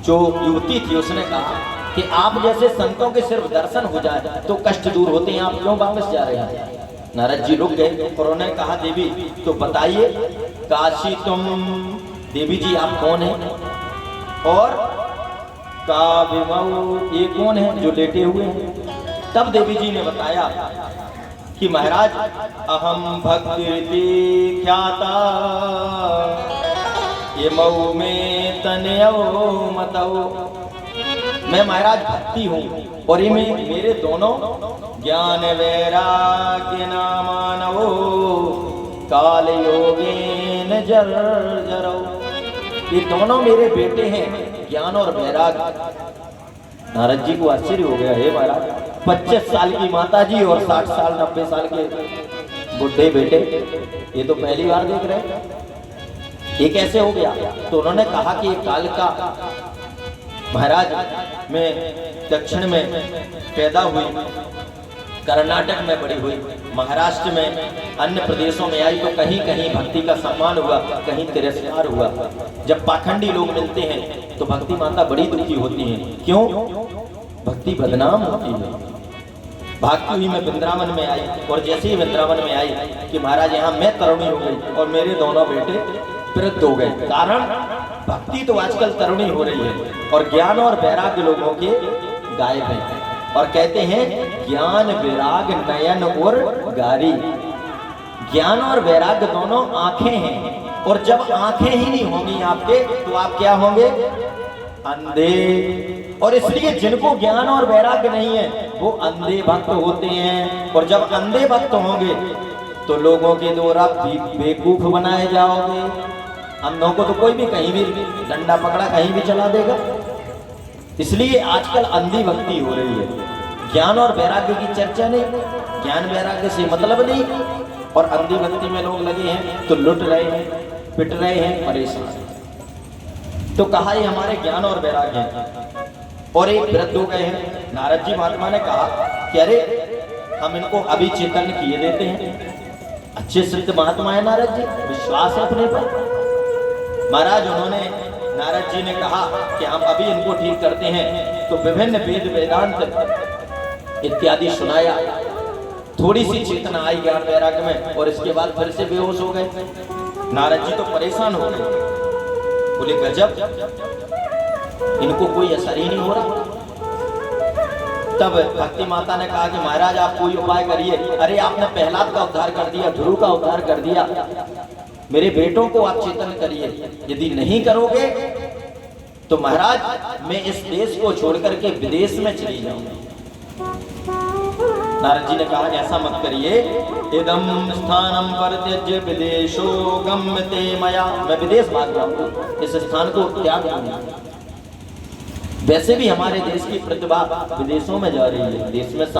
जो युवती थी उसने कहा कि आप जैसे संतों के सिर्फ दर्शन हो जाए तो कष्ट दूर होते हैं, आप क्यों वापस जा रहे हैं? नारद जी रुक गए और उन्होंने कहा देवी तो बताइए काशी तुम, देवी जी आप कौन हैं? और काविमऊ ये कौन है जो लेटे हुए हैं? तब देवी जी ने बताया कि महाराज अहम भक्ति ख्याता ये मऊ में तनयो मतौ, मैं महाराज भक्ति हूँ और ये मेरे दोनों ज्ञान वैराग्य नामानवो काल योगेन जर जरो, ये दोनों मेरे बेटे हैं ज्ञान और वैराग्य। नारद जी को आश्चर्य हो गया, हे महाराज 25 साल की माता जी और 60 साल 90 साल के बुढ़े बेटे, ये तो पहली बार देख रहे हैं, ये कैसे हो गया? तो उन्होंने कहा कि काल का महाराज में दक्षिण में पैदा हुई, कर्नाटक में बड़ी हुई, महाराष्ट्र में अन्य प्रदेशों में आई तो कहीं कहीं भक्ति का सम्मान हुआ, कहीं तिरस्कार हुआ। जब पाखंडी लोग मिलते हैं तो भक्ति माता बड़ी दुखी होती हैं। क्यों? भक्ति बदनाम होती है। भागती हुई मैं वृंदावन में आई और जैसे ही वृंदावन में आई कि महाराज यहाँ मैं तरुणी हो गई और मेरे दोनों बेटे वृद्ध हो गए। कारण भक्ति तो आजकल तरुणी हो रही है और ज्ञान और वैराग्य लोगों के गायब है। और कहते हैं ज्ञान वैराग नयन और गारी, ज्ञान और वैराग्य दोनों आंखें हैं और जब आंखें ही नहीं होंगी आपके तो आप क्या होंगे? अंधे। और इसलिए जिनको ज्ञान और वैराग्य नहीं है वो अंधे भक्त होते हैं और जब अंधे भक्त होंगे तो लोगों के द्वारा बेवकूफ बनाए जाओगे। अंधों को तो कोई भी कहीं भी डंडा पकड़ा कहीं भी चला देगा। इसलिए आजकल अंधी भक्ति हो रही है, ज्ञान और वैराग्य की चर्चा नहीं, ज्ञान वैराग्य से मतलब नहीं और अंधी भक्ति में लोग लगे हैं तो लुट रहे हैं, पिट रहे हैं, परेशान। तो कहा ये हमारे ज्ञान और वैराग्य हैं और एक वृद्ध हो गए हैं। नारद जी महात्मा ने कहा कि अरे हम इनको अभी चेतन किए देते हैं। अच्छे सिद्ध महात्मा है नारद जी, विश्वास है अपने पर। महाराज उन्होंने नारद जी ने कहा कि हम अभी इनको ठीक करते हैं तो विभिन्न वेद वेदांत इत्यादि सुनाया। थोड़ी सी चेतना आई ज्ञान वैराग्य में और इसके बाद फिर से बेहोश हो गए। नारद जी तो परेशान हो गए, बोले गजब, इनको कोई असर ही नहीं हो रहा। तब भक्ति माता ने कहा कि महाराज आप कोई उपाय करिए। अरे आपने प्रहलाद का उद्धार कर दिया, ध्रुव का उद्धार कर दिया, मेरे बेटों को आप चेतन करिए। यदि नहीं करोगे तो महाराज मैं इस देश को छोड़ करके विदेश में चली जाऊंगी। नारद जी ने कहा ऐसा मत करिए, इदम स्थानम परित्यज्य विदेशो गम्यते मया, मैं विदेश भाग जाऊंगा, इस स्थान को त्याग दूंगा। वैसे भी हमारे देश की प्रतिभा विदेशों में जा रही है, देश में